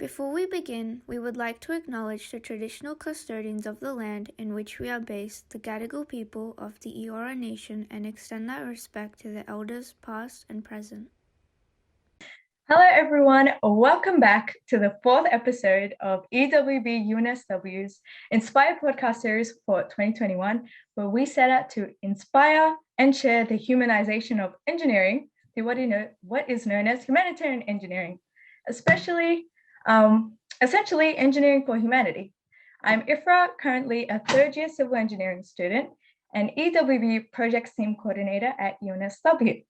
Before we begin, we would like to acknowledge the traditional custodians of the land in which we are based, the Gadigal people of the Eora Nation, and extend that respect to the elders past and present. Hello everyone, welcome back to the fourth episode of EWB UNSW's Inspire podcast series for 2021, where we set out to inspire and share the humanization of engineering through what is known as humanitarian engineering, essentially engineering for humanity. I'm Ifra, currently a third-year civil engineering student and EWB project team coordinator at UNSW.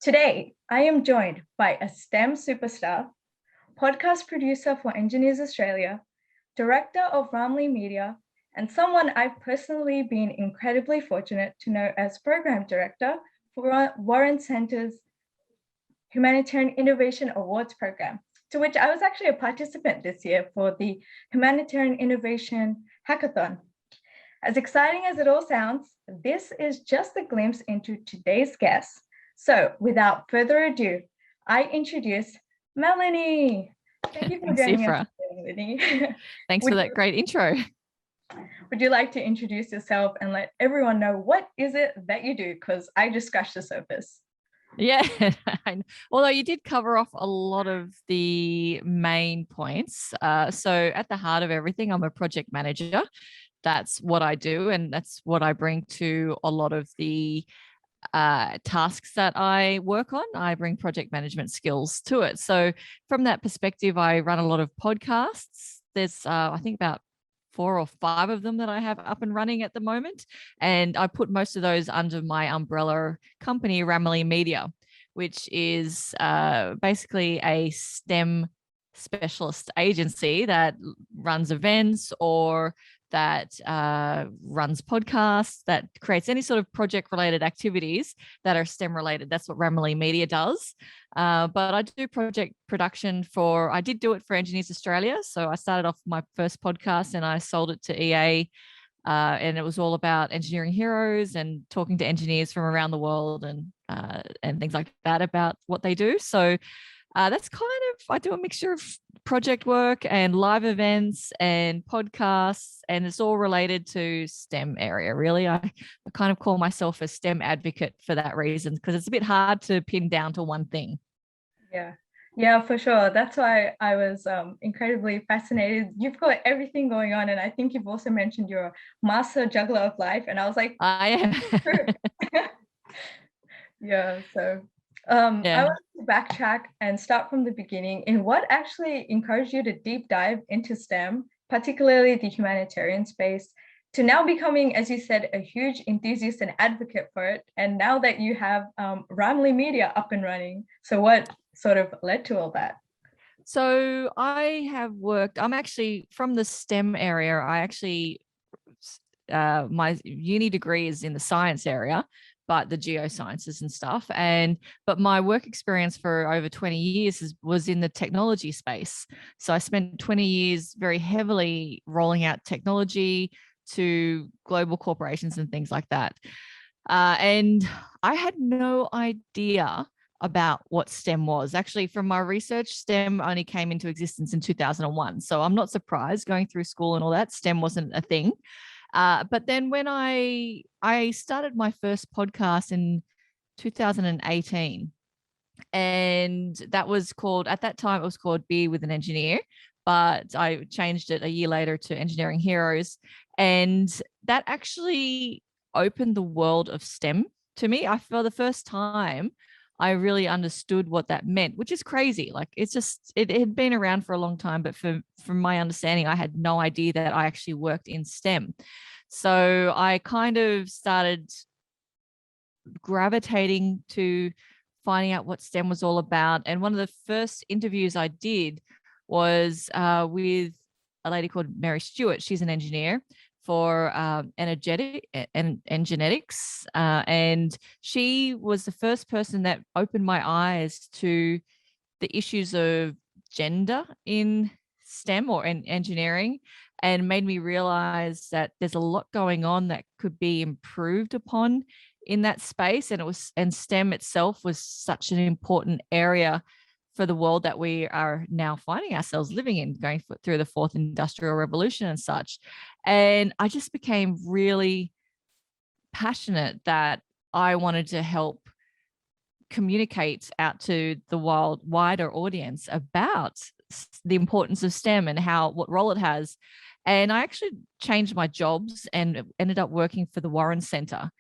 Today, I am joined by a STEM superstar, podcast producer for Engineers Australia, director of Ramaley Media, and someone I've personally been incredibly fortunate to know as program director for Warren Center's Humanitarian Innovation Awards program, to which I was actually a participant this year for the Humanitarian Innovation Hackathon. As exciting as it all sounds, this is just a glimpse into today's guest. So without further ado, I introduce Melanie. Thank you for joining us today, Melanie. Thanks for that great intro. Would you like to introduce yourself and let everyone know what is it that you do? Because I just scratched the surface. Yeah, although you did cover off a lot of the main points. So at the heart of everything, I'm a project manager. That's what I do, and that's what I bring to a lot of the tasks that I work on. I bring project management skills to it. So from that perspective, I run a lot of podcasts. There's I think about 4 or 5 of them that I have up and running at the moment. And I put most of those under my umbrella company, Ramaley Media, which is basically a STEM specialist agency that runs events or that runs podcasts, that creates any sort of project-related activities that are STEM-related. That's what Ramaley Media does. But I do project production I did do it for Engineers Australia. So I started off my first podcast and I sold it to EA. And it was all about engineering heroes and talking to engineers from around the world and things like that about what they do. So that's I do a mixture of project work and live events and podcasts, and it's all related to STEM area, really. I kind of call myself a STEM advocate for that reason, because it's a bit hard to pin down to one thing. Yeah, for sure. That's why I was incredibly fascinated. You've got everything going on, and I think you've also mentioned you're a master juggler of life, and I was like, I am. Yeah, so I want to backtrack and start from the beginning in what actually encouraged you to deep dive into STEM, particularly the humanitarian space, to now becoming, as you said, a huge enthusiast and advocate for it. And now that you have Ramaley Media up and running, so what sort of led to all that? So I'm actually from the STEM area. My uni degree is in the science area, but the geosciences and stuff. But my work experience for over 20 years was in the technology space. So I spent 20 years very heavily rolling out technology to global corporations and things like that. And I had no idea about what STEM was. Actually, from my research, STEM only came into existence in 2001. So I'm not surprised, going through school and all that, STEM wasn't a thing. But then when I started my first podcast in 2018, and that was called, at that time, it was called Be With an Engineer, but I changed it a year later to Engineering Heroes. And that actually opened the world of STEM to me. For the first time, I really understood what that meant, which is crazy. Like, it had been around for a long time, but from my understanding, I had no idea that I actually worked in STEM. So I kind of started gravitating to finding out what STEM was all about. And one of the first interviews I did was with a lady called Mary Stewart. She's an engineer for energetics, and she was the first person that opened my eyes to the issues of gender in STEM or in engineering, and made me realize that there's a lot going on that could be improved upon in that space. And STEM itself was such an important area for the world that we are now finding ourselves living in, going through the fourth industrial revolution and such. And I just became really passionate that I wanted to help communicate out to the wider audience about the importance of STEM and what role it has. And I actually changed my jobs and ended up working for the Warren Center.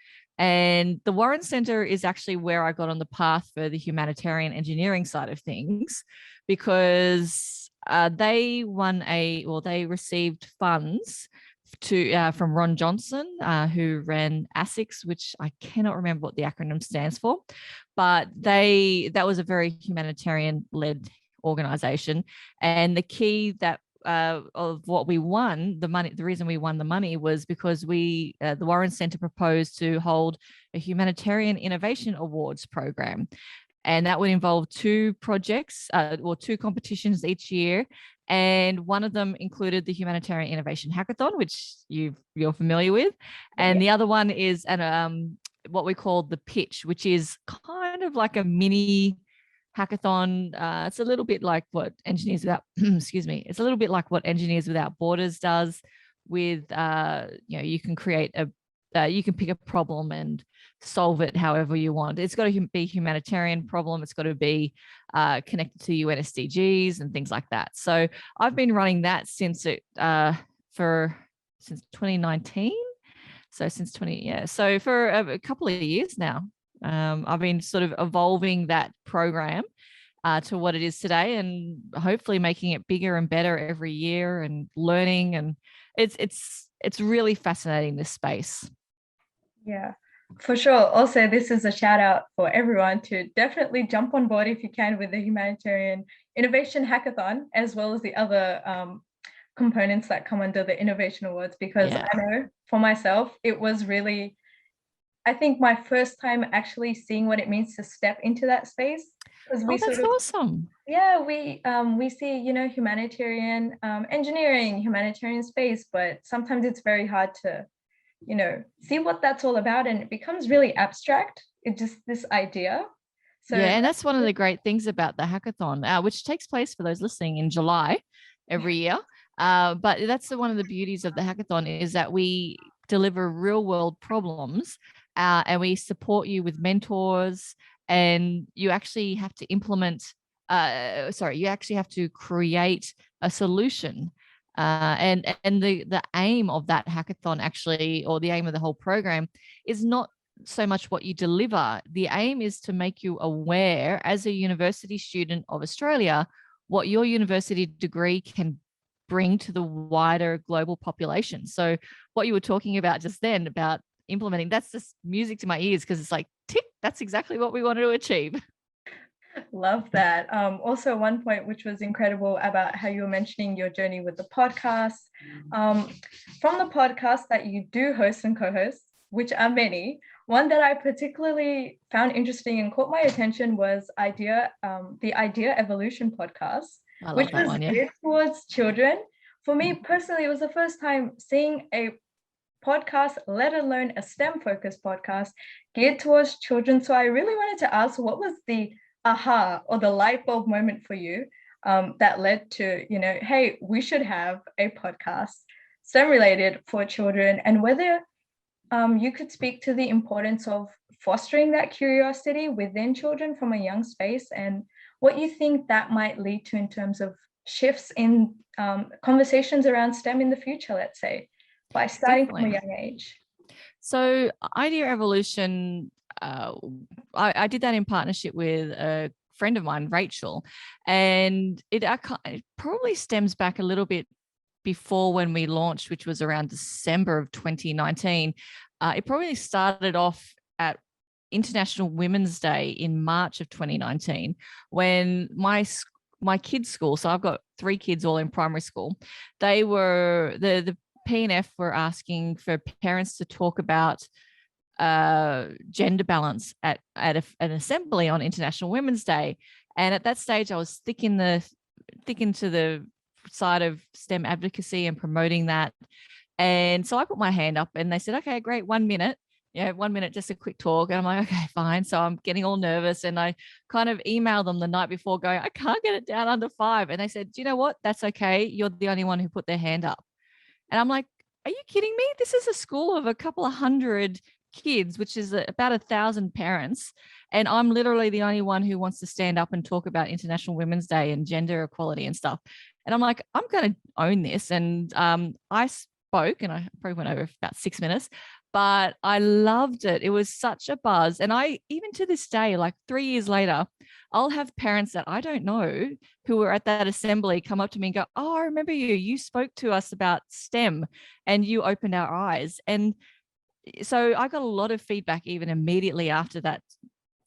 And the Warren Center is actually where I got on the path for the humanitarian engineering side of things, because they received funds from Ron Johnson, who ran ASICS, which I cannot remember what the acronym stands for, but that was a very humanitarian-led organization. And the key of what we won, the reason we won the money was because the Warren Center proposed to hold a Humanitarian Innovation Awards program. And that would involve two projects or two competitions each year. And one of them included the Humanitarian Innovation Hackathon, which you're familiar with. And the other one is what we call the pitch, which is kind of like a mini hackathon. It's a little bit like what Engineers Without, excuse me, it's a little bit like what Engineers Without Borders does with, you can create you can pick a problem and solve it however you want. It's got to be a humanitarian problem. It's got to be connected to UN SDGs and things like that. So I've been running that since 2019. So for a couple of years now. I've been sort of evolving that program to what it is today, and hopefully making it bigger and better every year, and learning. And it's really fascinating, this space. Yeah, for sure. Also, this is a shout out for everyone to definitely jump on board if you can with the Humanitarian Innovation Hackathon, as well as the other components that come under the Innovation Awards, because I know for myself, it was really, I think, my first time actually seeing what it means to step into that space. That's awesome. Yeah, we see, humanitarian engineering, humanitarian space, but sometimes it's very hard to, see what that's all about, and it becomes really abstract. It's just this idea. So and that's one of the great things about the hackathon, which takes place, for those listening, in July every year. But that's one of the beauties of the hackathon, is that we deliver real world problems, and we support you with mentors, and you actually have to you actually have to create a solution. And the aim of that hackathon, actually, or the aim of the whole program, is not so much what you deliver. The aim is to make you aware, as a university student of Australia, what your university degree can bring to the wider global population. So what you were talking about just then about implementing, that's just music to my ears, because it's like, tick, that's exactly what we wanted to achieve. Love that. Also, one point which was incredible about how you were mentioning your journey with the podcast. From the podcast that you do host and co-host, which are many, one that I particularly found interesting and caught my attention was the Idea Evolution podcast, which was geared towards children. For me personally, it was the first time seeing a podcast, let alone a STEM-focused podcast, geared towards children. So I really wanted to ask, what was the aha or the light bulb moment for you that led to, hey, we should have a podcast STEM related for children, and whether you could speak to the importance of fostering that curiosity within children from a young space, and what you think that might lead to in terms of shifts in conversations around STEM in the future, let's say, by starting from a young age. So Idea Evolution, I did that in partnership with a friend of mine, Rachel, and it probably stems back a little bit before when we launched, which was around December of 2019. It probably started off at International Women's Day in March of 2019, when my kids' school, so I've got 3 kids all in primary school, they were, the P&F were asking for parents to talk about gender balance at an assembly on International Women's Day. And at that stage, I was thick into the side of STEM advocacy and promoting that. And so I put my hand up, and they said, okay, great, 1 minute. yeah, 1 minute, just a quick talk. And I'm like, okay, fine. So I'm getting all nervous, and I kind of emailed them the night before going, I can't get it down under 5. And they said, do you know what? That's okay. You're the only one who put their hand up. And I'm like, are you kidding me? This is a school of a couple of hundred kids, which is about 1,000 parents. And I'm literally the only one who wants to stand up and talk about International Women's Day and gender equality and stuff. And I'm like, I'm going to own this. And I spoke, and I probably went over about 6 minutes, but I loved it. It was such a buzz. And I, even to this day, like 3 years later, I'll have parents that I don't know who were at that assembly come up to me and go, oh, I remember you. You spoke to us about STEM and you opened our eyes. And so I got a lot of feedback even immediately after that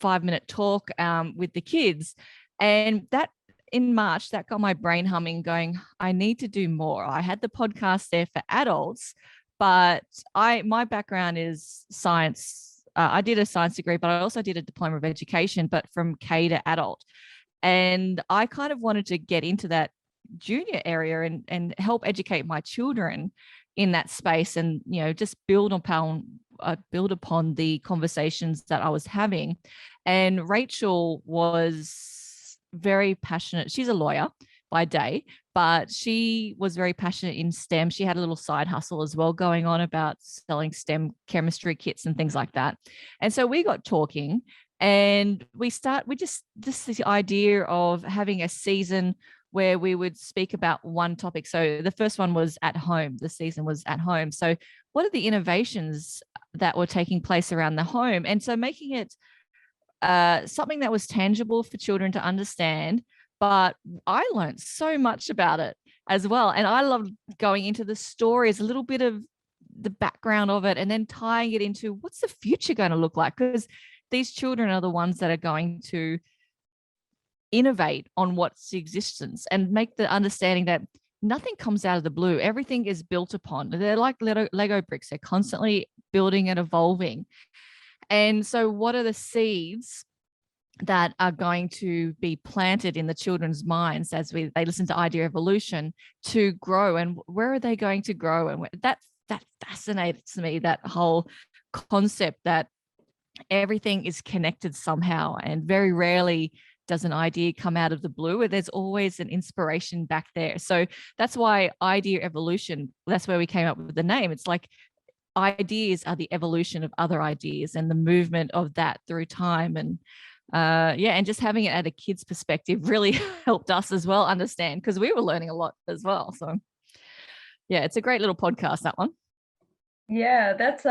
5-minute talk with the kids. And that in March, that got my brain humming going, I need to do more. I had the podcast there for adults, but my background is science. I did a science degree, but I also did a diploma of education, but from K to adult. And I kind of wanted to get into that junior area and help educate my children in that space, and just build upon the conversations that I was having. And Rachel was very passionate. She's a lawyer by day, but she was very passionate in STEM. She had a little side hustle as well going on about selling STEM chemistry kits and things like that. And so we got talking, and we just this idea of having a season where we would speak about one topic. So the first one was at home. The season was at home. So what are the innovations that were taking place around the home? And so making it something that was tangible for children to understand. But I learned so much about it as well. And I loved going into the stories, a little bit of the background of it, and then tying it into what's the future going to look like? Because these children are the ones that are going to innovate on what's existence, and make the understanding that nothing comes out of the blue. Everything is built upon. They're like Lego bricks. They're constantly building and evolving. And so what are the seeds that are going to be planted in the children's minds as they listen to idea evolution to grow, and where are they going to grow? And that fascinates me, that whole concept that everything is connected somehow, and very rarely does an idea come out of the blue, where there's always an inspiration back there. So that's why idea evolution, that's where we came up with the name. It's like ideas are the evolution of other ideas and the movement of that through time. And and just having it at a kid's perspective really helped us as well understand, because we were learning a lot as well. So yeah, it's a great little podcast, that one. Yeah, that's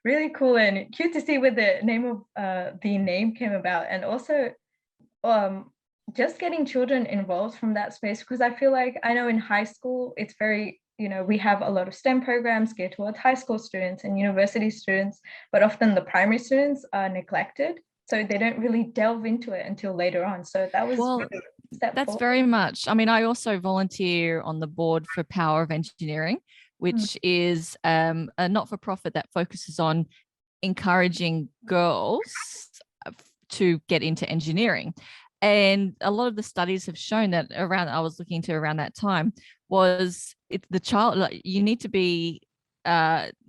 really cool and cute to see where the name came about, and also just getting children involved from that space, because I feel like, I know in high school it's very, we have a lot of STEM programs geared towards high school students and university students, but often the primary students are neglected, so they don't really delve into it until later on. So that was that's very much. I mean, I also volunteer on the board for Power of Engineering, which is a not-for-profit that focuses on encouraging girls to get into engineering. And a lot of the studies have shown that I was looking to around that time, was the child, like, you need to be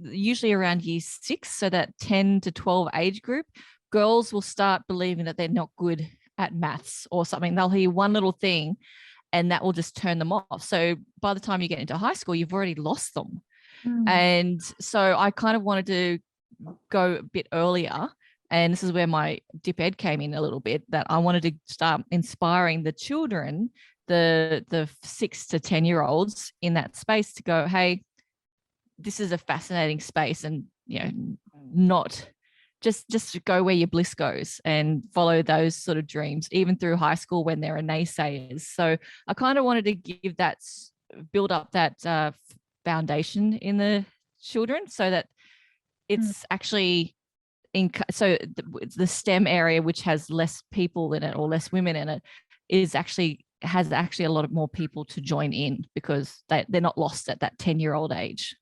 usually around year 6, so that 10 to 12 age group, girls will start believing that they're not good at maths or something. They'll hear one little thing and that will just turn them off. So by the time you get into high school, you've already lost them. And so I kind of wanted to go a bit earlier. And this is where my dip ed came in a little bit, that I wanted to start inspiring the children, the 6 to 10-year-olds in that space, to go, hey, this is a fascinating space, and not just go where your bliss goes, and follow those sort of dreams, even through high school when there are naysayers. So I kind of wanted to build up that foundation in the children, so that it's actually the STEM area, which has less people in it or less women in it, has actually a lot more people to join in, because they're not lost at that 10-year-old age.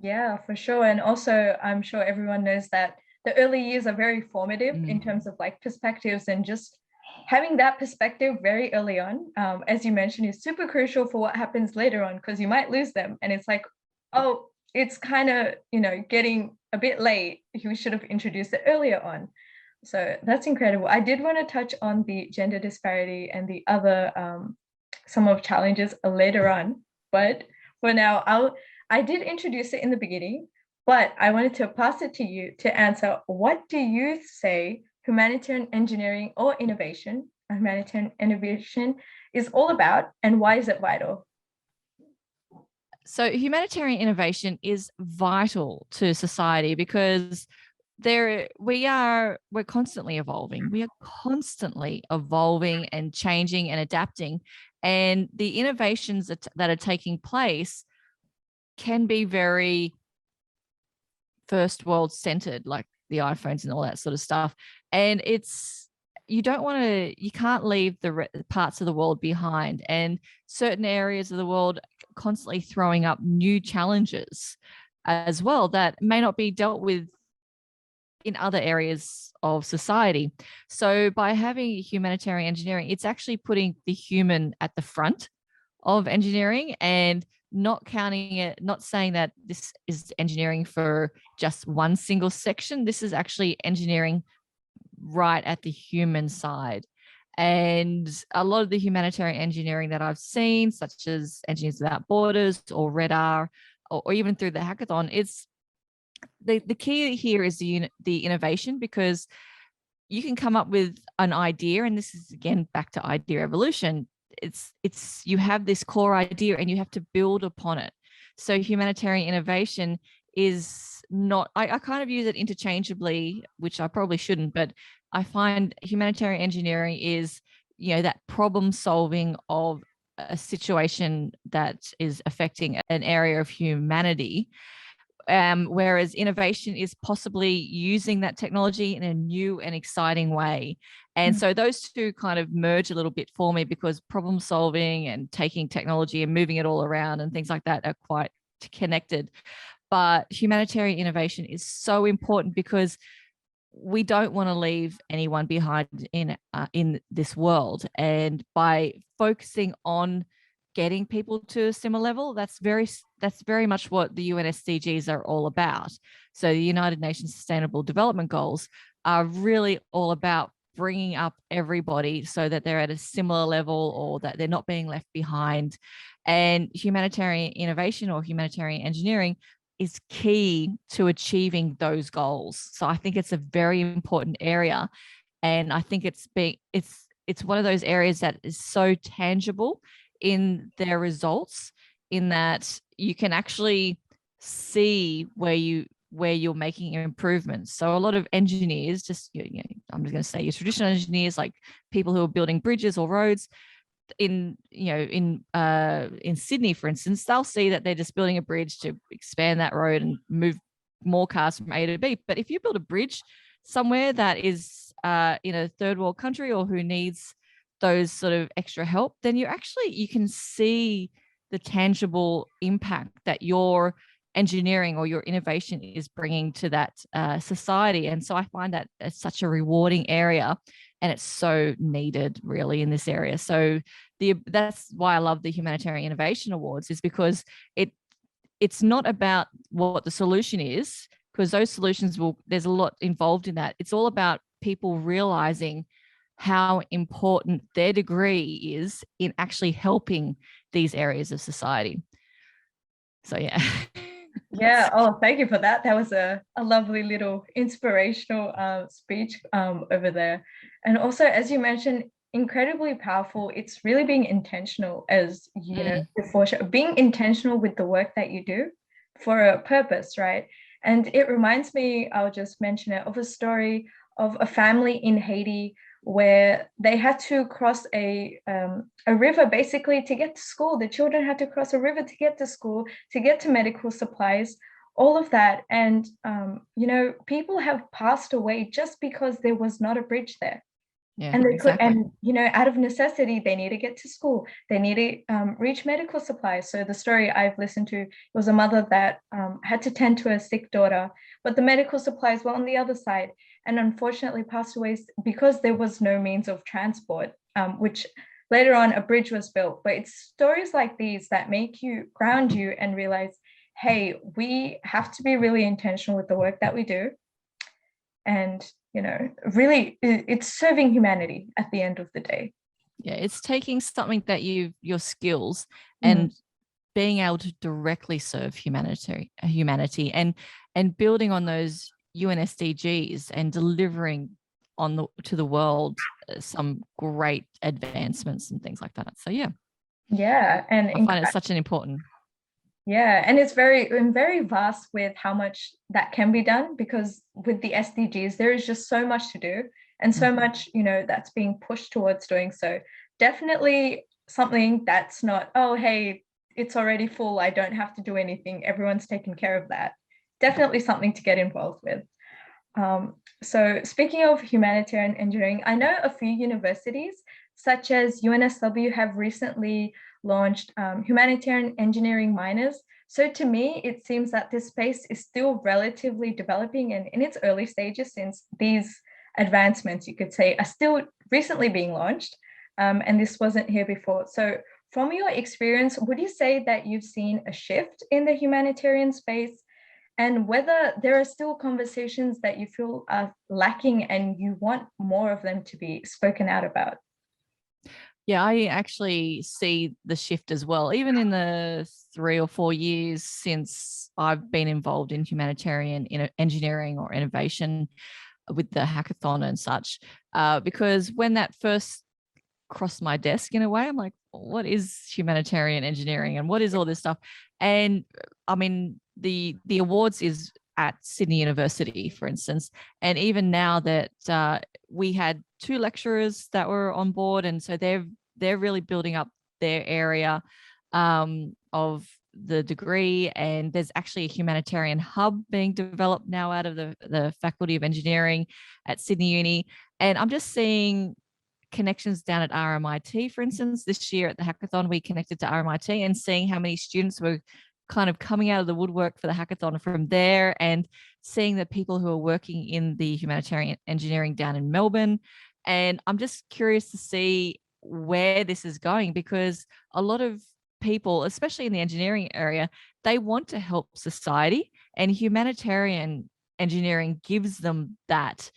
Yeah, for sure. And also, I'm sure everyone knows that the early years are very formative in terms of like perspectives, and just having that perspective very early on, as you mentioned, is super crucial for what happens later on, because you might lose them. And it's like, oh, it's kind of, getting a bit late. We should have introduced it earlier on. So that's incredible. I did want to touch on the gender disparity and the other some of challenges later on, but for now, I did introduce it in the beginning, but I wanted to pass it to you to answer. What do you say humanitarian engineering or innovation, humanitarian innovation is all about, and why is it vital? So humanitarian innovation is vital to society because we're constantly evolving. We are constantly evolving and changing and adapting. And the innovations that are taking place can be very first world centered, like the iPhones and all that sort of stuff. And you can't leave the parts of the world behind, and certain areas of the world constantly throwing up new challenges as well that may not be dealt with in other areas of society. So by having humanitarian engineering, it's actually putting the human at the front of engineering and not counting it, not saying that this is engineering for just one single section. This is actually engineering right at the human side. And a lot of the humanitarian engineering that I've seen, such as Engineers Without Borders or Redar, or even through the hackathon, it's the key here is the innovation, because you can come up with an idea, and this is again back to idea evolution. It's you have this core idea and you have to build upon it. So humanitarian innovation is not, I kind of use it interchangeably, which I probably shouldn't, but I find humanitarian engineering is, that problem solving of a situation that is affecting an area of humanity. Whereas innovation is possibly using that technology in a new and exciting way. And so those two kind of merge a little bit for me, because problem solving and taking technology and moving it all around and things like that are quite connected. But humanitarian innovation is so important because we don't want to leave anyone behind in this world. And by focusing on getting people to a similar level, that's very much what the UN SDGs are all about. So the United Nations Sustainable Development Goals are really all about bringing up everybody so that they're at a similar level, or that they're not being left behind. And humanitarian innovation or humanitarian engineering is key to achieving those goals. So I think it's a very important area, and I think it's one of those areas that is so tangible in their results, in that you can actually see where you're making improvements. So a lot of engineers, I'm just going to say your traditional engineers, like people who are building bridges or roads in Sydney, for instance, they'll see that they're just building a bridge to expand that road and move more cars from A to B. But if you build a bridge somewhere that is in a third world country, or who needs those sort of extra help, then you can see the tangible impact that your engineering or your innovation is bringing to that society. And so I find that it's such a rewarding area, and it's so needed really in this area. So that's why I love the Humanitarian Innovation Awards, is because it's not about what the solution is, because those solutions there's a lot involved in that. It's all about people realizing how important their degree is in actually helping these areas of society. So yeah. Yeah. Oh, thank you for that. That was a lovely little inspirational speech over there. And also, as you mentioned, incredibly powerful. It's really being intentional, as you know, before, being intentional with the work that you do for a purpose, right? And it reminds me, I'll just mention it, of a story of a family in Haiti where they had to cross a river basically to get to school. The children had to cross a river to get to school, to get to medical supplies, all of that. And, people have passed away just because there was not a bridge there. Yeah, and exactly. out of necessity, they need to get to school. They need to reach medical supplies. So the story I've listened to was a mother that had to tend to a sick daughter, but the medical supplies were on the other side, and unfortunately passed away because there was no means of transport, which later on a bridge was built. But it's stories like these that make you ground you and realize hey, we have to be really intentional with the work that we do. And, really, it's serving humanity at the end of the day. Yeah, it's taking something that your skills Mm. and being able to directly serve humanity and building on those UN SDGs and delivering to the world some great advancements and things like that. So yeah, And I find it such an important. And it's very vast with how much that can be done, because with the SDGs, there is just so much to do and so much, that's being pushed towards doing. So definitely something that's not, oh, hey, it's already full, I don't have to do anything, everyone's taken care of that. Definitely something to get involved with. So speaking of humanitarian engineering, I know a few universities such as UNSW have recently launched humanitarian engineering minors. So to me, it seems that this space is still relatively developing and in its early stages, since these advancements, you could say, are still recently being launched. And this wasn't here before. So from your experience, would you say that you've seen a shift in the humanitarian space, and whether there are still conversations that you feel are lacking and you want more of them to be spoken out about? Yeah, I actually see the shift as well. Even in the 3 or 4 years since I've been involved in humanitarian engineering or innovation with the hackathon and such, because when that first crossed my desk in a way, I'm like, what is humanitarian engineering and what is all this stuff? And I mean, the awards is at Sydney University, for instance, and even now that we had 2 lecturers that were on board, and so they're really building up their area of the degree. And there's actually a humanitarian hub being developed now out of the Faculty of Engineering at Sydney Uni. And I'm just seeing connections down at RMIT, for instance. This year at the hackathon, we connected to RMIT and seeing how many students were kind of coming out of the woodwork for the hackathon from there, and seeing the people who are working in the humanitarian engineering down in Melbourne. And I'm just curious to see where this is going, because a lot of people, especially in the engineering area, they want to help society, and humanitarian engineering gives them that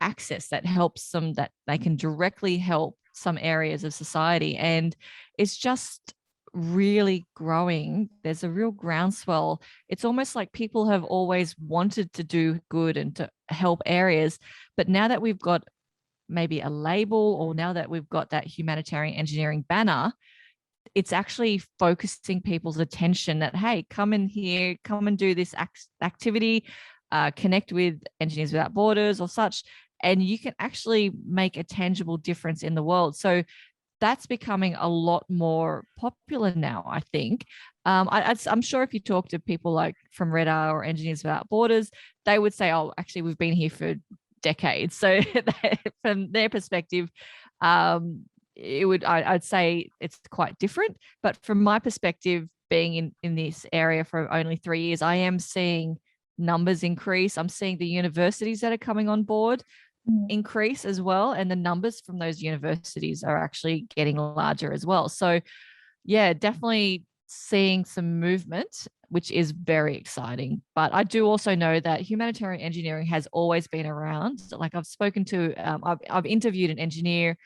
access that helps them, that they can directly help some areas of society. And it's just really growing. There's a real groundswell. It's almost like people have always wanted to do good and to help areas, but now that we've got maybe a label, or now that we've got that humanitarian engineering banner, it's actually focusing people's attention that, hey, come in here, come and do this activity, connect with Engineers Without Borders or such, and you can actually make a tangible difference in the world. So that's becoming a lot more popular now, I think. I'm sure if you talk to people like from Redar or Engineers Without Borders, they would say, oh, actually, we've been here for decades. So from their perspective, I'd say it's quite different. But from my perspective, being in this area for only 3 years, I am seeing numbers increase. I'm seeing the universities that are coming on board increase as well, and the numbers from those universities are actually getting larger as well. So yeah, definitely seeing some movement, which is very exciting. But I do also know that humanitarian engineering has always been around. Like I've spoken to, I've interviewed an engineer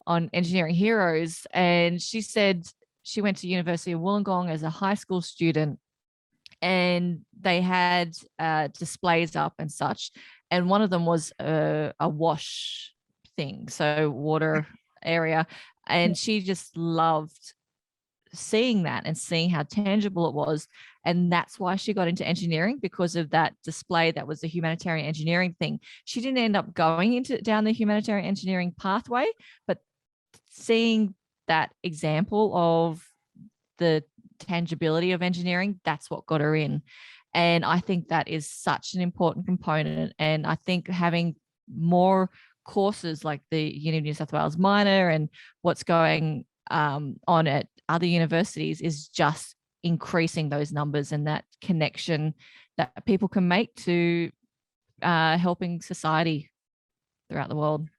on Engineering Heroes, and she said she went to University of Wollongong as a high school student, and they had displays up and such. And one of them was a wash thing, so water area. And she just loved seeing that and seeing how tangible it was. And that's why she got into engineering, because of that display that was a humanitarian engineering thing. She didn't end up going down the humanitarian engineering pathway, but seeing that example of the tangibility of engineering, that's what got her in. And I think that is such an important component. And I think having more courses like the Uni of New South Wales minor and what's going on at other universities is just increasing those numbers and that connection that people can make to helping society throughout the world.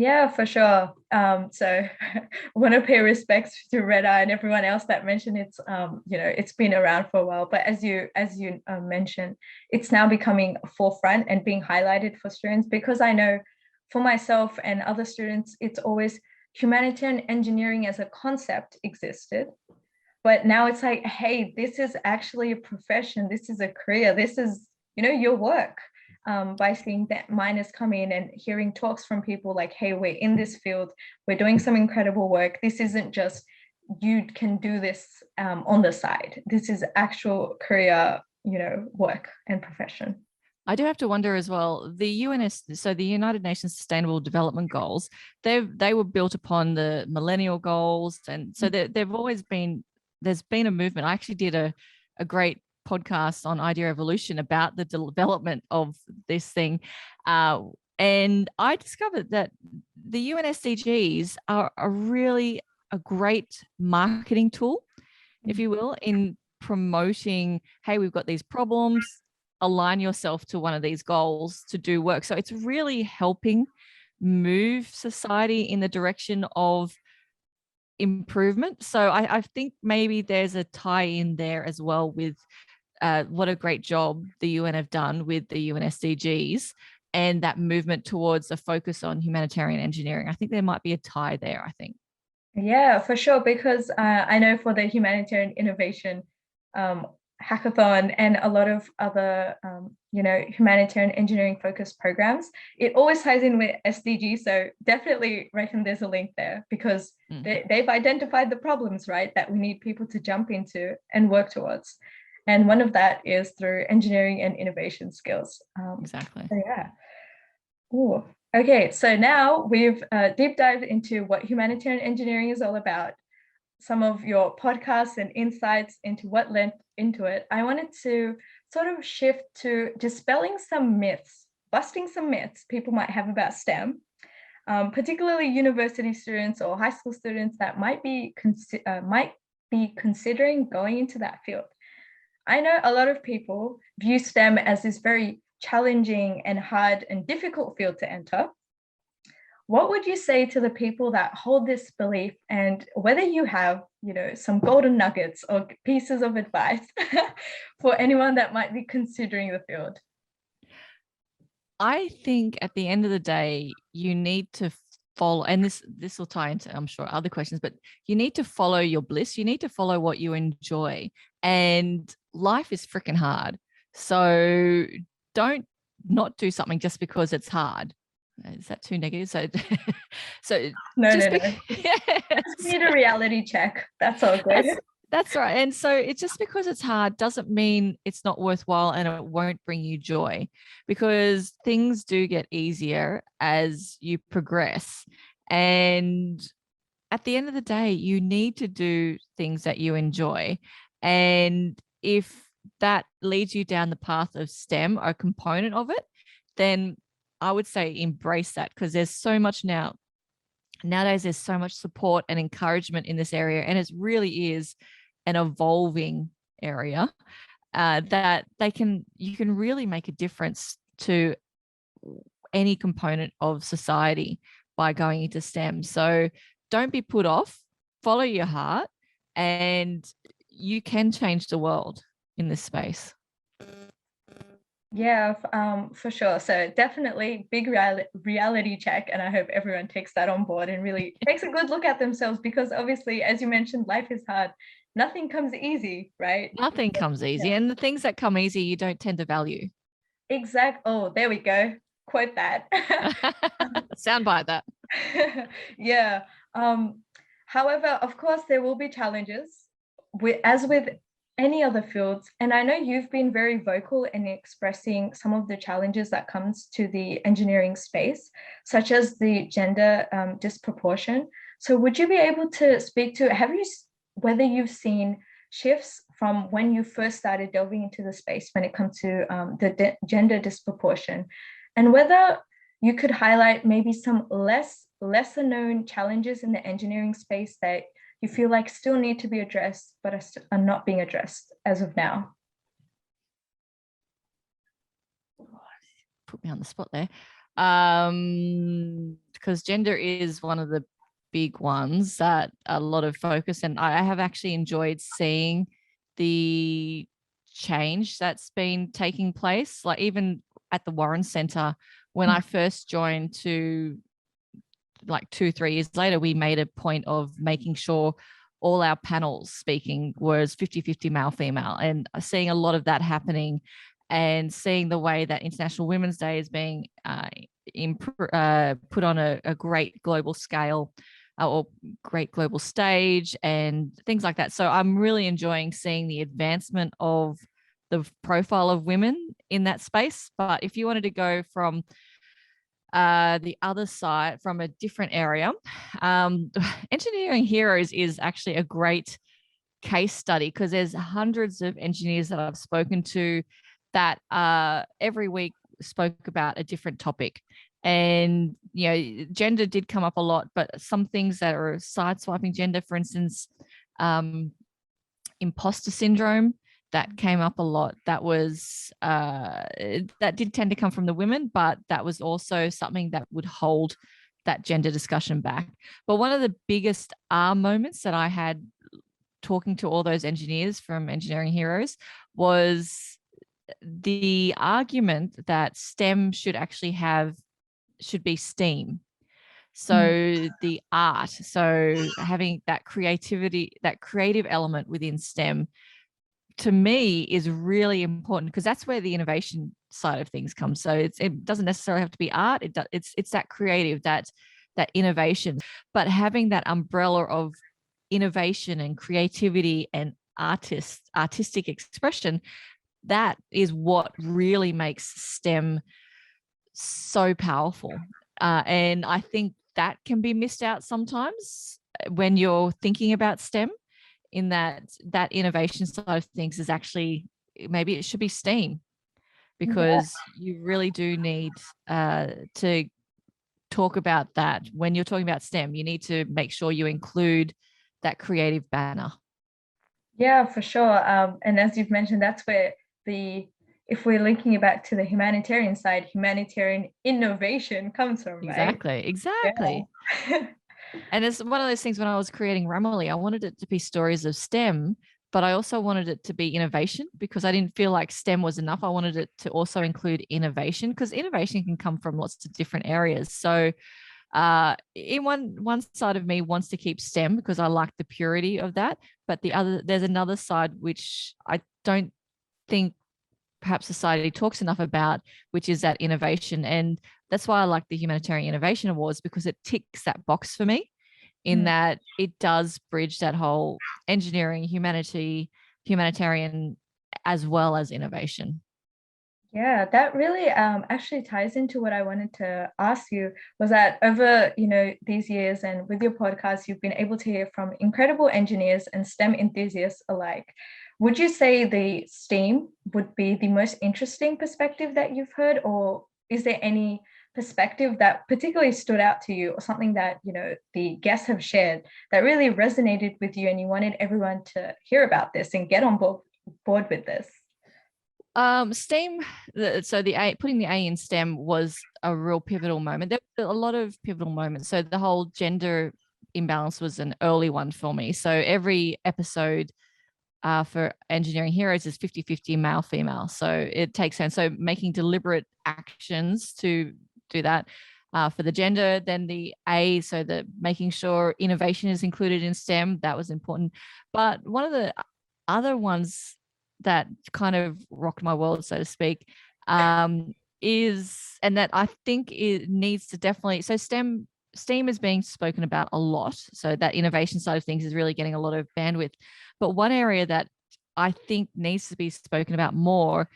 Yeah, for sure. So I want to pay respects to Red Eye and everyone else that mentioned it's it's been around for a while, but as you mentioned, it's now becoming a forefront and being highlighted for students, because I know for myself and other students, it's always humanitarian engineering as a concept existed, but now it's like, hey, this is actually a profession, this is a career, this is your work. By seeing that miners come in and hearing talks from people like, hey, we're in this field, we're doing some incredible work, this isn't just you can do this on the side, this is actual career work and profession. I do have to wonder as well, the so the United Nations Sustainable Development Goals, they were built upon the millennial goals. And so they've always been, there's been a movement. I actually did a great podcast on Idea Evolution about the development of this thing. And I discovered that the UN SDGs are really a great marketing tool, if you will, in promoting, hey, we've got these problems, align yourself to one of these goals to do work. So it's really helping move society in the direction of improvement. So I think maybe there's a tie in there as well with what a great job the UN have done with the UN SDGs and that movement towards a focus on humanitarian engineering. I think there might be a tie there, I think. Yeah, for sure, because I know for the Humanitarian Innovation hackathon and a lot of other humanitarian engineering focused programs, it always ties in with SDG. So definitely reckon there's a link there, because they've identified the problems, right, that we need people to jump into and work towards. And one of that is through engineering and innovation skills. Exactly. So yeah. Ooh. Okay, so now we've deep dived into what humanitarian engineering is all about, some of your podcasts and insights into what led into it. I wanted to sort of shift to dispelling some myths, busting some myths people might have about STEM, particularly university students or high school students that might be considering going into that field. I know a lot of people view STEM as this very challenging and hard and difficult field to enter. What would you say to the people that hold this belief, and whether you have, some golden nuggets or pieces of advice for anyone that might be considering the field? I think at the end of the day, you need to follow, and this will tie into, I'm sure, other questions, but you need to follow your bliss. You need to follow what you enjoy. And life is freaking hard. So don't not do something just because it's hard. Is that too negative? So No, just no, no. Just need a reality check. That's all good. That's right. And so it's just because it's hard doesn't mean it's not worthwhile and it won't bring you joy, because things do get easier as you progress. And at the end of the day, you need to do things that you enjoy. And if that leads you down the path of STEM or a component of it, then I would say embrace that, because there's so much nowadays there's so much support and encouragement in this area, and it really is an evolving area that you can really make a difference to any component of society by going into STEM. So don't be put off, follow your heart, and you can change the world in this space. Yeah, for sure. So definitely big reality check. And I hope everyone takes that on board and really takes a good look at themselves, because obviously, as you mentioned, life is hard. Nothing comes easy, right? Nothing comes easy. Yeah. And the things that come easy, you don't tend to value. Oh, there we go. Quote that. Soundbite that. Yeah. However, of course, there will be challenges, as with any other fields. And I know you've been very vocal in expressing some of the challenges that comes to the engineering space, such as the gender disproportion. So would you be able to speak to, whether you've seen shifts from when you first started delving into the space when it comes to the gender disproportion, and whether you could highlight maybe some lesser known challenges in the engineering space that you feel like still need to be addressed, but are not being addressed as of now? Put me on the spot there. because gender is one of the big ones that a lot of focus, and I have actually enjoyed seeing the change that's been taking place. Like even at the Warren Center, when I first joined, to like 2-3 years later, we made a point of making sure all our panels speaking was 50-50 male female, and seeing a lot of that happening, and seeing the way that International Women's Day is being put on a great global scale, or great global stage and things like that. So I'm really enjoying seeing the advancement of the profile of women in that space. But if you wanted to go from the other side, from a different area, Engineering Heroes is actually a great case study, because there's hundreds of engineers that I've spoken to that every week spoke about a different topic. And, you know, gender did come up a lot, but some things that are sideswiping gender, for instance, imposter syndrome, that came up a lot. That was that did tend to come from the women, but that was also something that would hold that gender discussion back. But one of the biggest moments that I had talking to all those engineers from Engineering Heroes was the argument that STEM should be STEAM. So the art, so having that creativity, that creative element within STEM, to me is really important, because that's where the innovation side of things comes. So it doesn't necessarily have to be art. It's that creative, that innovation, but having that umbrella of innovation and creativity and artistic expression, that is what really makes STEM so powerful. And I think that can be missed out sometimes when you're thinking about STEM, in that innovation side of things is actually, maybe it should be STEAM, because you really do need to talk about that. When you're talking about STEM, you need to make sure you include that creative banner. Yeah, for sure. And as you've mentioned, that's where if we're linking it back to the humanitarian side, humanitarian innovation comes from, right? Exactly. Yeah. And it's one of those things, when I was creating Ramaley, I wanted it to be stories of STEM, but I also wanted it to be innovation, because I didn't feel like STEM was enough. I wanted it to also include innovation, because innovation can come from lots of different areas. So in one side of me wants to keep STEM because I like the purity of that, but there's another side which I don't think perhaps society talks enough about, which is that innovation. And that's why I like the Humanitarian Innovation Awards, because it ticks that box for me, in that it does bridge that whole engineering, humanitarian, as well as innovation. Yeah, that really actually ties into what I wanted to ask you, was that over, these years and with your podcast, you've been able to hear from incredible engineers and STEM enthusiasts alike. Would you say the STEAM would be the most interesting perspective that you've heard, or is there any perspective that particularly stood out to you, or something that, the guests have shared that really resonated with you and you wanted everyone to hear about this and get on board with this? STEAM, so putting the A in STEM was a real pivotal moment. There were a lot of pivotal moments. So the whole gender imbalance was an early one for me. So every episode for Engineering Heroes is 50-50 male female. So it takes sense. So making deliberate actions to do that for the gender. Then the A, so the making sure innovation is included in STEM, that was important. But one of the other ones that kind of rocked my world, so to speak, is, and that I think it needs to definitely, so STEM is being spoken about a lot. So that innovation side of things is really getting a lot of bandwidth. But one area that I think needs to be spoken about more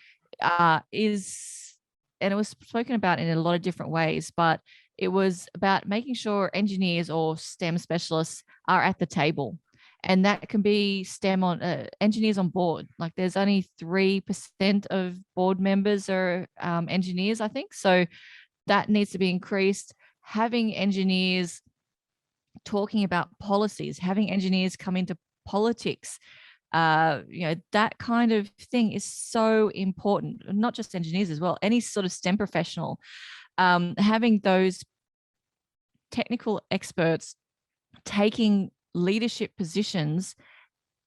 is, and it was spoken about in a lot of different ways, but it was about making sure engineers or STEM specialists are at the table. And that can be STEM on engineers on board. Like there's only 3% of board members are engineers, I think. So that needs to be increased. Having engineers talking about policies, having engineers come into politics, that kind of thing is so important. Not just engineers as well, any sort of STEM professional, having those technical experts taking leadership positions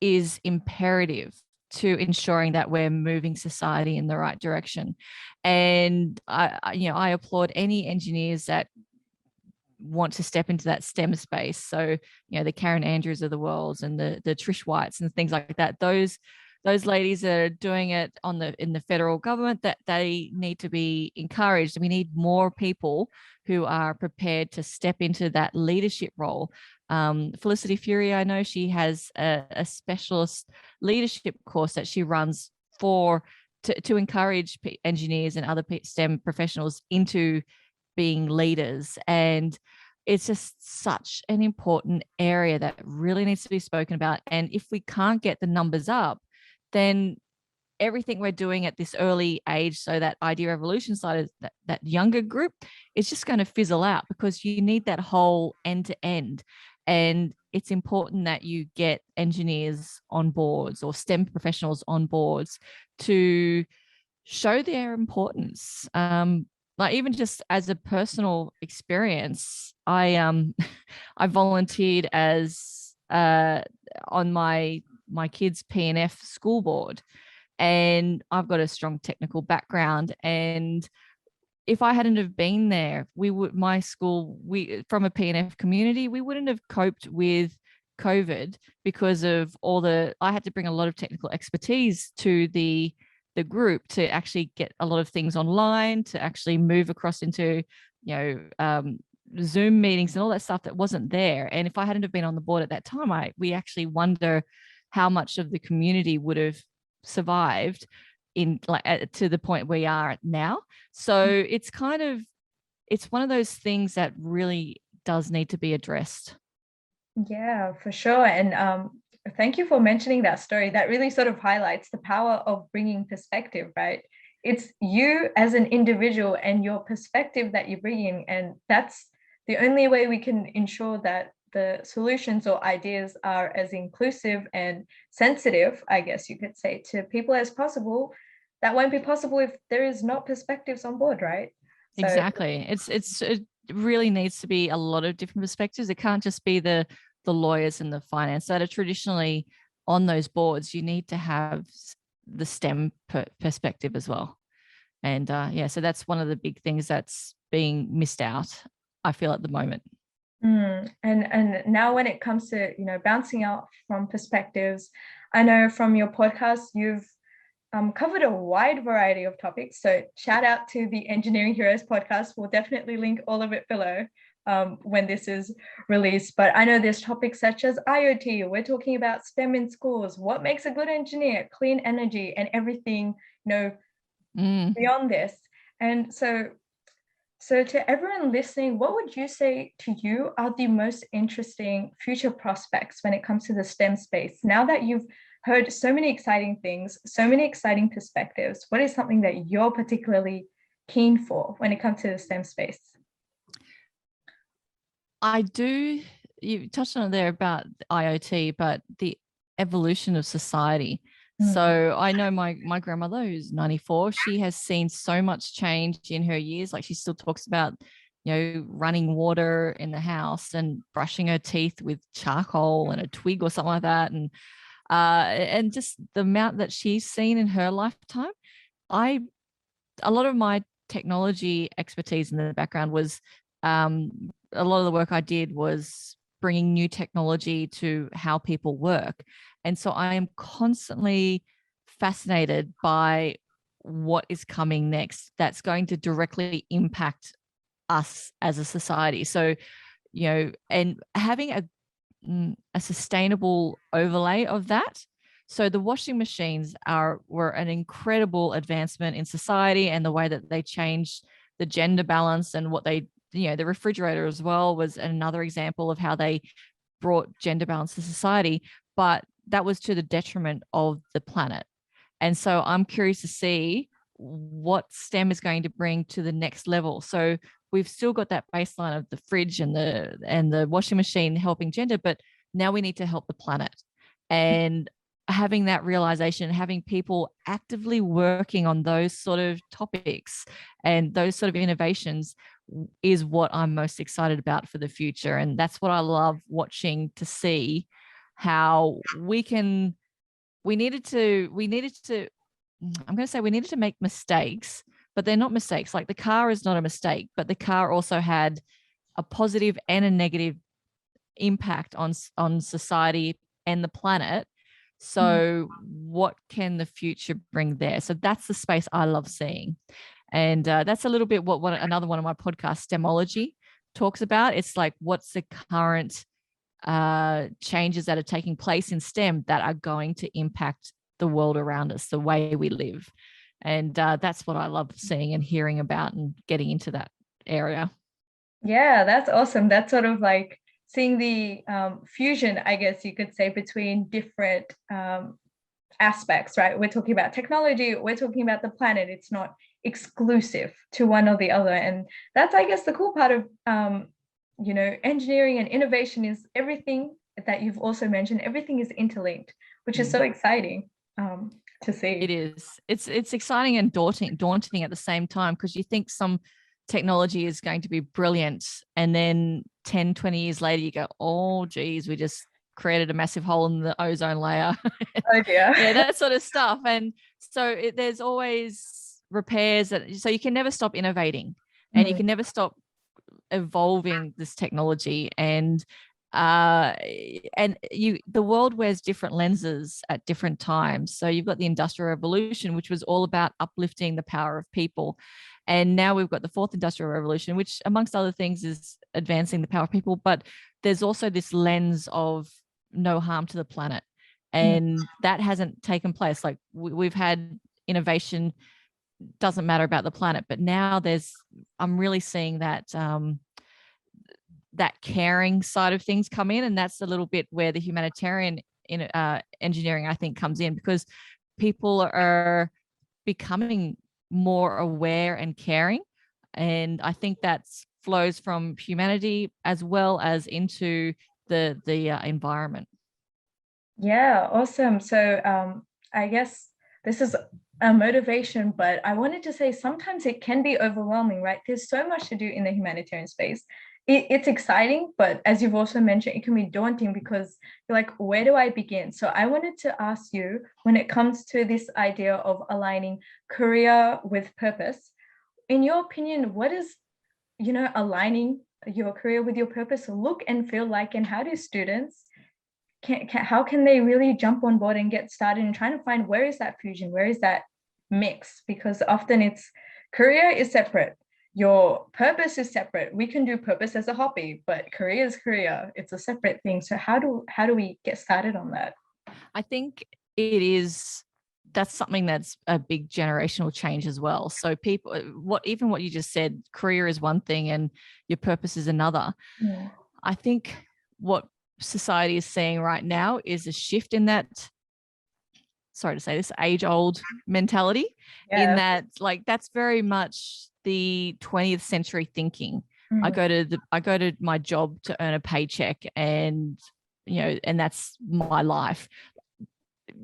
is imperative to ensuring that we're moving society in the right direction. And I applaud any engineers that want to step into that STEM space. So, the Karen Andrews of the world and the Trish Whites and things like that. Those ladies that are doing it in the federal government, that they need to be encouraged. We need more people who are prepared to step into that leadership role. Felicity Fury, I know she has a specialist leadership course that she runs to encourage engineers and other STEM professionals into being leaders. And it's just such an important area that really needs to be spoken about. And if we can't get the numbers up, then everything we're doing at this early age, so that idea revolution side, that younger group, is just going to fizzle out, because you need that whole end to end. And it's important that you get engineers on boards or STEM professionals on boards to show their importance. Like, even just as a personal experience, I volunteered as on my kids' P&F school board, and I've got a strong technical background. And if I hadn't have been there, my school, from a P&F community, we wouldn't have coped with COVID, because of I had to bring a lot of technical expertise to the group to actually get a lot of things online, to actually move across into, Zoom meetings and all that stuff that wasn't there. And if I hadn't have been on the board at that time, we actually wonder how much of the community would have survived to the point we are now. So it's one of those things that really does need to be addressed. Yeah, for sure. And thank you for mentioning that story. That really sort of highlights the power of bringing perspective, right? It's you as an individual and your perspective that you're bringing. And that's the only way we can ensure that the solutions or ideas are as inclusive and sensitive, I guess you could say, to people as possible. That won't be possible if there is not perspectives on board, right? So, exactly. It really needs to be a lot of different perspectives. It can't just be the lawyers and the finance that are traditionally on those boards. You need to have the STEM perspective as well. And so that's one of the big things that's being missed out, I feel, at the moment. And now when it comes to, bouncing out from perspectives, I know from your podcast, you've covered a wide variety of topics. So shout out to the Engineering Heroes podcast. We'll definitely link all of it below when this is released. But I know there's topics such as IoT. We're talking about STEM in schools, what makes a good engineer, clean energy, and everything, beyond this. And so to everyone listening, what would you say to you are the most interesting future prospects when it comes to the STEM space? Now that you've heard so many exciting things, so many exciting perspectives, what is something that you're particularly keen for when it comes to the STEM space? You touched on it there about IoT, but the evolution of society. So I know my grandmother, who's 94, she has seen so much change in her years. Like, she still talks about, running water in the house and brushing her teeth with charcoal and a twig or something like that. And just the amount that she's seen in her lifetime. A lot of my technology expertise in the background was, a lot of the work I did was bringing new technology to how people work. And so I am constantly fascinated by what is coming next that's going to directly impact us as a society. So, and having a sustainable overlay of that. So the washing machines were an incredible advancement in society, and the way that they changed the gender balance, and what they, the refrigerator as well was another example of how they brought gender balance to society. But that was to the detriment of the planet. And so I'm curious to see what STEM is going to bring to the next level. So we've still got that baseline of the fridge and the washing machine helping gender, but now we need to help the planet. And having that realization, having people actively working on those sort of topics and those sort of innovations is what I'm most excited about for the future. And that's what I love watching, to see how we needed to I'm going to say we needed to make mistakes, but they're not mistakes. Like, the car is not a mistake, but the car also had a positive and a negative impact on society and the planet. So what can the future bring there? So that's the space I love seeing. And that's a little bit what another one of my podcasts, STEMology, talks about. It's like, what's the current changes that are taking place in STEM that are going to impact the world around us, the way we live. And that's what I love seeing and hearing about, and getting into that area. Yeah, that's awesome. That's sort of like seeing the fusion, I guess you could say, between different aspects, right? We're talking about technology, we're talking about the planet. It's not exclusive to one or the other. And that's, I guess, the cool part of engineering and innovation, is everything that you've also mentioned, everything is interlinked, which is so exciting to see. It is. It's exciting and daunting at the same time, because you think some technology is going to be brilliant, and then 10, 20 years later you go, oh geez, we just created a massive hole in the ozone layer. Oh dear. Yeah, that sort of stuff. And so there's always repairs, so you can never stop innovating, and you can never stop evolving this technology. And the world wears different lenses at different times. So you've got the Industrial Revolution, which was all about uplifting the power of people. And now we've got the Fourth Industrial Revolution, which, amongst other things, is advancing the power of people. But there's also this lens of no harm to the planet. And that hasn't taken place. Like, we've had innovation, doesn't matter about the planet. But now I'm really seeing that that caring side of things come in. And that's a little bit where the humanitarian engineering, I think, comes in, because people are becoming more aware and caring. And I think that flows from humanity as well as into the environment. Yeah, awesome. So I guess this is a motivation, but I wanted to say sometimes it can be overwhelming, right? There's so much to do in the humanitarian space. It's exciting, but as you've also mentioned, it can be daunting, because you're like, where do I begin? So I wanted to ask you, when it comes to this idea of aligning career with purpose, in your opinion, what is, aligning your career with your purpose look and feel like, and how do students, how can they really jump on board and get started and trying to find, where is that fusion, where is that mix? Because often it's career is separate, your purpose is separate. We can do purpose as a hobby, but career is career. It's a separate thing. So how do we get started on that? I think that's something that's a big generational change as well. So people, what you just said, career is one thing and your purpose is another. Yeah. I think what society is seeing right now is a shift in that, sorry to say this, age-old mentality. Yeah. In that, like, that's very much the 20th century thinking. I go to my job to earn a paycheck, and and that's my life.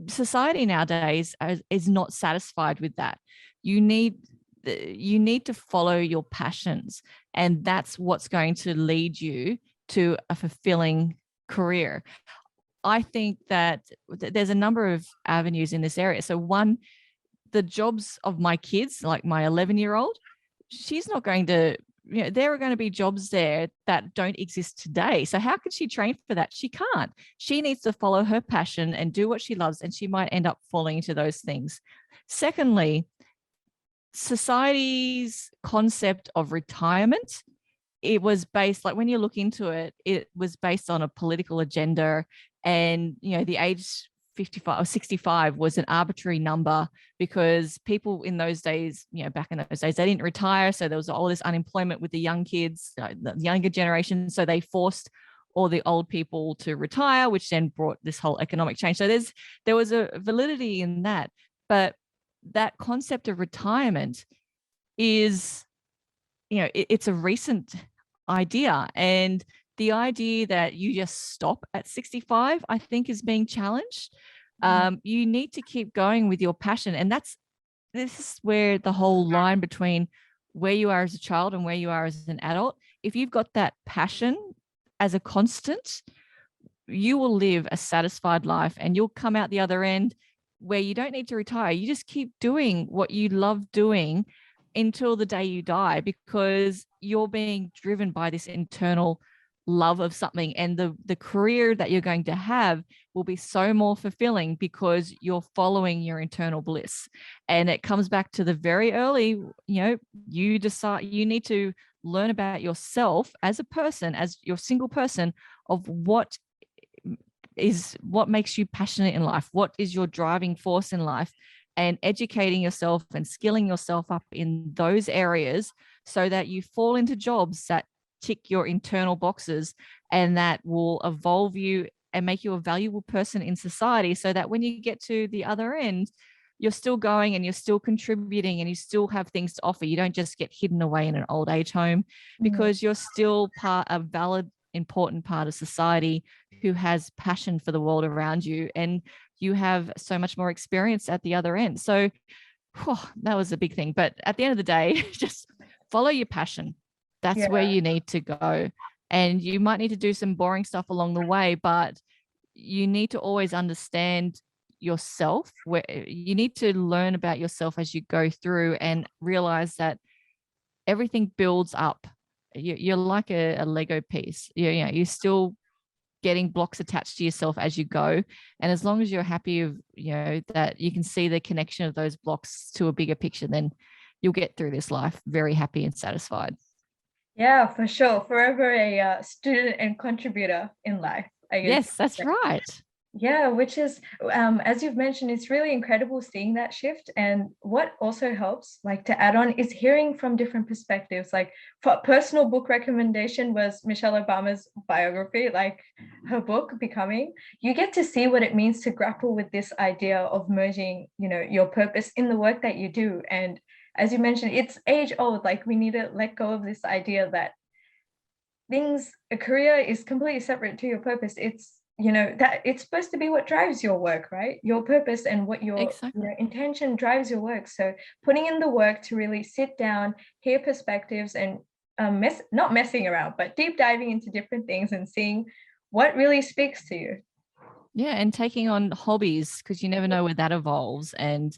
Society nowadays is not satisfied with that. You need to follow your passions, and that's what's going to lead you to a fulfilling career. I think that there's a number of avenues in this area. So one, the jobs of my kids, like my 11-year-old, she's not going to, there are going to be jobs there that don't exist today. So how could she train for that? She can't. She needs to follow her passion and do what she loves, and she might end up falling into those things. Secondly, society's concept of retirement, it was based, like, when you look into it, it was based on a political agenda. And, the age 55 or 65 was an arbitrary number, because people in those days, back in those days, they didn't retire. So there was all this unemployment with the young kids, the younger generation. So they forced all the old people to retire, which then brought this whole economic change. So there was a validity in that. But that concept of retirement is, it's a recent idea. And the idea that you just stop at 65, I think, is being challenged. You need to keep going with your passion. And this is where the whole line between where you are as a child and where you are as an adult, if you've got that passion as a constant, you will live a satisfied life and you'll come out the other end where you don't need to retire. You just keep doing what you love doing until the day you die, because you're being driven by this internal love of something, and the career that you're going to have will be so more fulfilling because you're following your internal bliss. And it comes back to the very early, you decide you need to learn about yourself as a person, as your single person, of what makes you passionate in life, what is your driving force in life, and educating yourself and skilling yourself up in those areas so that you fall into jobs that tick your internal boxes and that will evolve you and make you a valuable person in society, so that when you get to the other end, you're still going and you're still contributing and you still have things to offer. You don't just get hidden away in an old age home, because you're still a valid, important part of society who has passion for the world around you, and you have so much more experience at the other end. So that was a big thing. But at the end of the day, just follow your passion. That's where you need to go. And you might need to do some boring stuff along the way, but you need to always understand yourself. Where you need to learn about yourself as you go through and realize that everything builds up. You're like a Lego piece. You're still getting blocks attached to yourself as you go. And as long as you're happy of, that you can see the connection of those blocks to a bigger picture, then you'll get through this life very happy and satisfied. Yeah, for sure. Forever a student and contributor in life, I guess. Yes, that's right. Yeah, which is, as you've mentioned, it's really incredible seeing that shift. And what also helps, like to add on, is hearing from different perspectives. Like for personal book recommendation was Michelle Obama's biography, like her book, Becoming. You get to see what it means to grapple with this idea of merging, your purpose in the work that you do. And as you mentioned, it's age old. Like we need to let go of this idea that a career is completely separate to your purpose. It's that it's supposed to be what drives your work, right? Your purpose and what your intention drives your work. So putting in the work to really sit down, hear perspectives, and not messing around, but deep diving into different things and seeing what really speaks to you. Yeah, and taking on hobbies, because you never know where that evolves. And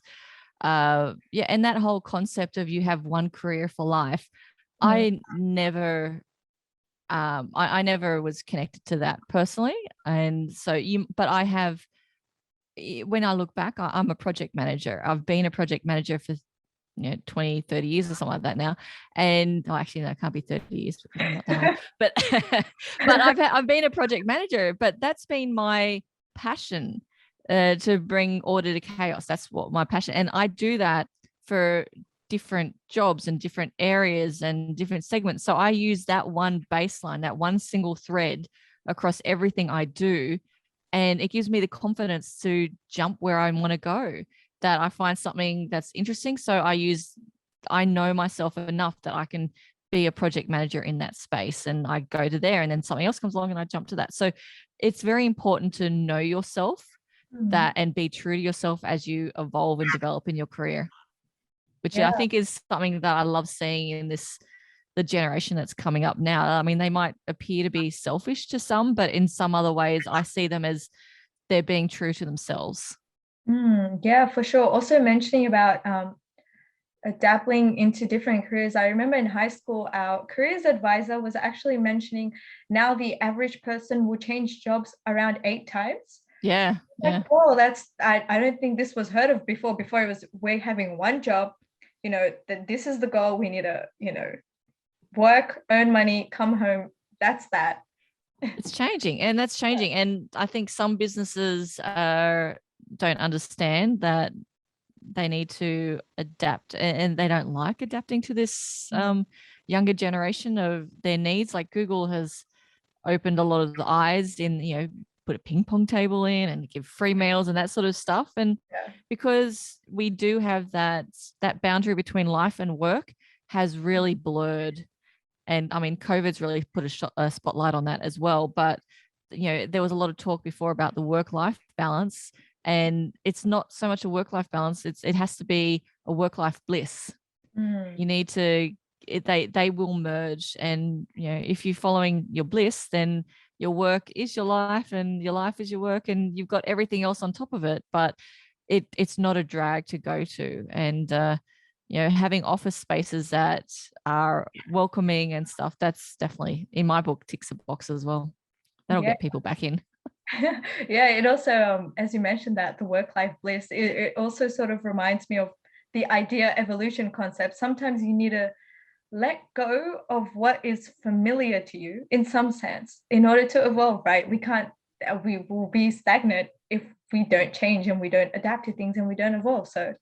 and that whole concept of you have one career for life, I never was connected to that personally. And so but I have, when I look back, I'm a project manager. I've been a project manager for 20, 30 years or something like that now. And actually, no, it can't be 30 years because I'm not that old. But I've been a project manager, but that's been my passion, to bring order to chaos. That's what my passion. And I do that for different jobs and different areas and different segments. So I use that one baseline, that one single thread across everything I do. And it gives me the confidence to jump where I want to go, that I find something that's interesting. So I know myself enough that I can be a project manager in that space, and I go to there and then something else comes along and I jump to that. So it's very important to know yourself, that and be true to yourself as you evolve and develop in your career, which I think is something that I love seeing in the generation that's coming up now. I mean, they might appear to be selfish to some, but in some other ways, I see them as they're being true to themselves. Yeah, for sure. Also mentioning about dabbling into different careers. I remember in high school, our careers advisor was actually mentioning now the average person will change jobs around 8 times. Yeah. Like, oh, I don't think this was heard of before. Before it was, we're having one job, that this is the goal. We need to, work, earn money, come home. That's that. It's changing, and that's changing. And I think some businesses don't understand that they need to adapt, and they don't like adapting to this younger generation of their needs. Like Google has opened a lot of the eyes in, put a ping pong table in and give free meals and that sort of stuff. And because we do have that boundary between life and work has really blurred. And I mean, COVID's really put a spotlight on that as well. But, there was a lot of talk before about the work-life balance, and it's not so much a work-life balance. It has to be a work-life bliss. You need to they will merge. And if you're following your bliss, then your work is your life and your life is your work, and you've got everything else on top of it. But it's not a drag to go to. And having office spaces that are welcoming and stuff, that's definitely, in my book, ticks a box as well. That'll get people back in. Yeah, it also, as you mentioned, that the work-life bliss, it also sort of reminds me of the idea evolution concept. Sometimes you need to let go of what is familiar to you in some sense in order to evolve, right? We will be stagnant if we don't change and we don't adapt to things and we don't evolve. So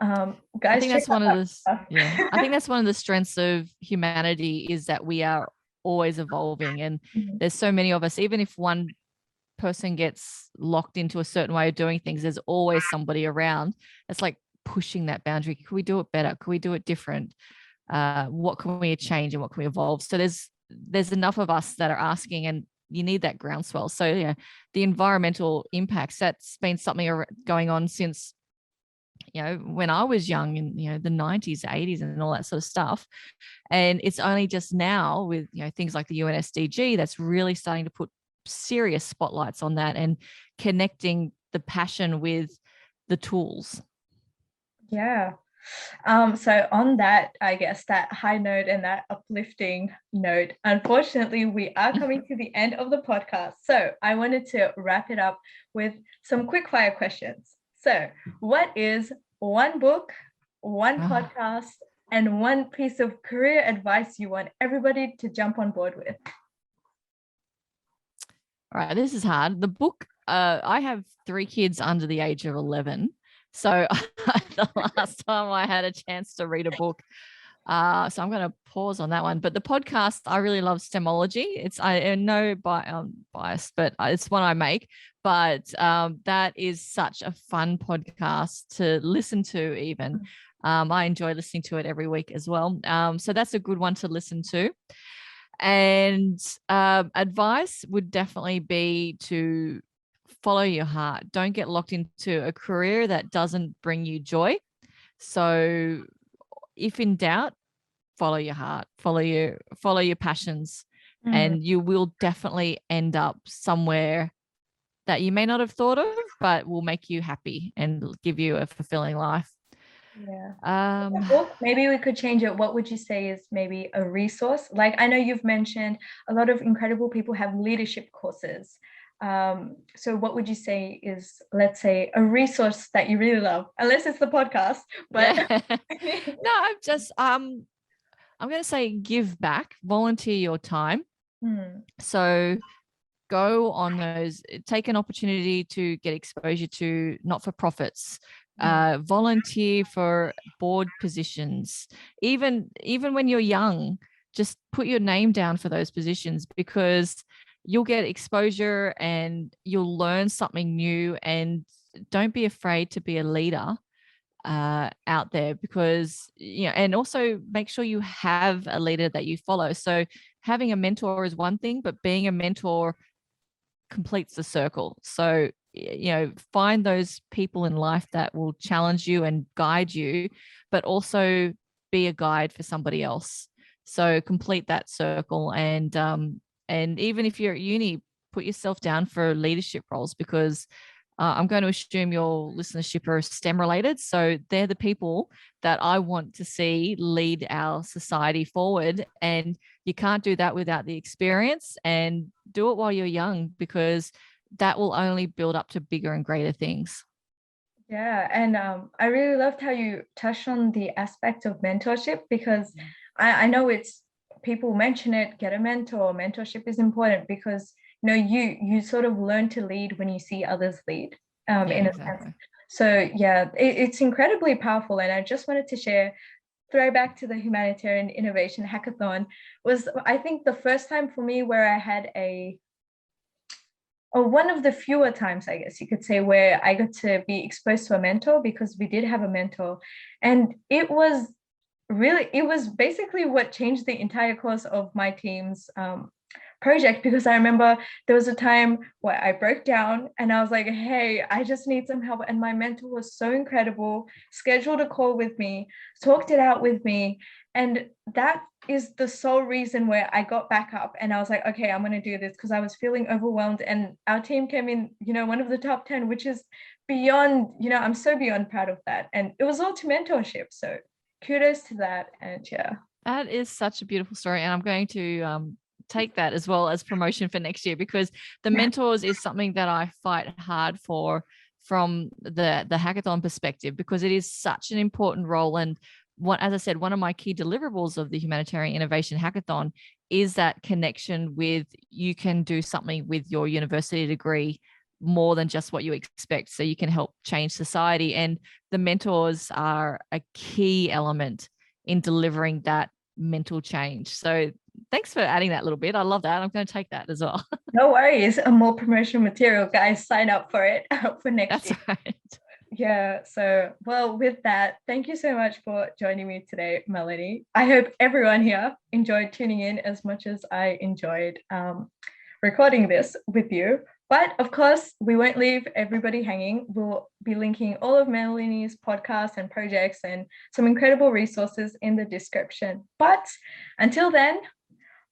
guys, I think that's one of the I think that's one of the strengths of humanity, is that we are always evolving. And there's so many of us. Even if one person gets locked into a certain way of doing things, there's always somebody around that's like pushing that boundary. Could we do it better? Could we do it different? What can we change and what can we evolve? So there's enough of us that are asking, and you need that groundswell. So the environmental impacts, that's been something going on since when I was young, in the 90s, 80s, and all that sort of stuff. And it's only just now with things like the UNSDG that's really starting to put serious spotlights on that and connecting the passion with the tools. Yeah. So on that, I guess, that high note and that uplifting note, unfortunately, we are coming to the end of the podcast. So I wanted to wrap it up with some quickfire questions. So what is one book, one podcast, and one piece of career advice you want everybody to jump on board with? All right, this is hard. The book, I have 3 kids under the age of 11. So the last time I had a chance to read a book. So I'm going to pause on that one. But the podcast, I really love Stemology. I know bias, but it's one I make. But that is such a fun podcast to listen to even. I enjoy listening to it every week as well. So that's a good one to listen to. And advice would definitely be to follow your heart. Don't get locked into a career that doesn't bring you joy. So if in doubt, follow your heart, follow your passions, and you will definitely end up somewhere that you may not have thought of, but will make you happy and give you a fulfilling life. Yeah. Maybe we could change it. What would you say is maybe a resource? Like, I know you've mentioned a lot of incredible people have leadership courses. So what would you say is, let's say, a resource that you really love, unless it's the podcast, but no, I'm going to say give back, volunteer your time. So go on those, take an opportunity to get exposure to not-for-profits, volunteer for board positions. Even when you're young, just put your name down for those positions, because you'll get exposure and you'll learn something new. And don't be afraid to be a leader out there, because and also make sure you have a leader that you follow. So having a mentor is one thing, but being a mentor completes the circle. So find those people in life that will challenge you and guide you, but also be a guide for somebody else. So complete that circle. And even if you're at uni, put yourself down for leadership roles, because I'm going to assume your listenership are STEM related. So they're the people that I want to see lead our society forward. And you can't do that without the experience, and do it while you're young, because that will only build up to bigger and greater things. Yeah. And I really loved how you touched on the aspect of mentorship, because I know it's, people mention it, get a mentor, mentorship is important, because you sort of learn to lead when you see others lead, in a sense. So it's incredibly powerful. And I just wanted to throwback to the Humanitarian Innovation Hackathon was, I think, the first time for me where I had one of the fewer times, I guess you could say, where I got to be exposed to a mentor, because we did have a mentor. And it was basically what changed the entire course of my team's project, because I remember there was a time where I broke down and I was like, hey, I just need some help. And my mentor was so incredible, scheduled a call with me, talked it out with me. And that is the sole reason where I got back up and I was like, okay, I'm going to do this, because I was feeling overwhelmed. And our team came in, one of the top 10, which is beyond, I'm so beyond proud of that. And it was all to mentorship. So kudos to that. And yeah. That is such a beautiful story. And I'm going to take that as well as promotion for next year, because the mentors is something that I fight hard for from the hackathon perspective, because it is such an important role. And as I said, one of my key deliverables of the Humanitarian Innovation Hackathon is that connection with, you can do something with your university degree more than just what you expect. So you can help change society. And the mentors are a key element in delivering that mental change. So thanks for adding that little bit. I love that. I'm going to take that as well. No worries. More promotional material, guys. Sign up for it for next year. That's right. Yeah. So, well, with that, thank you so much for joining me today, Melanie. I hope everyone here enjoyed tuning in as much as I enjoyed recording this with you. But of course, we won't leave everybody hanging. We'll be linking all of Melanie's podcasts and projects and some incredible resources in the description. But until then,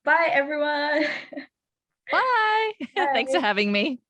bye, everyone. Bye. Bye. Thanks for having me.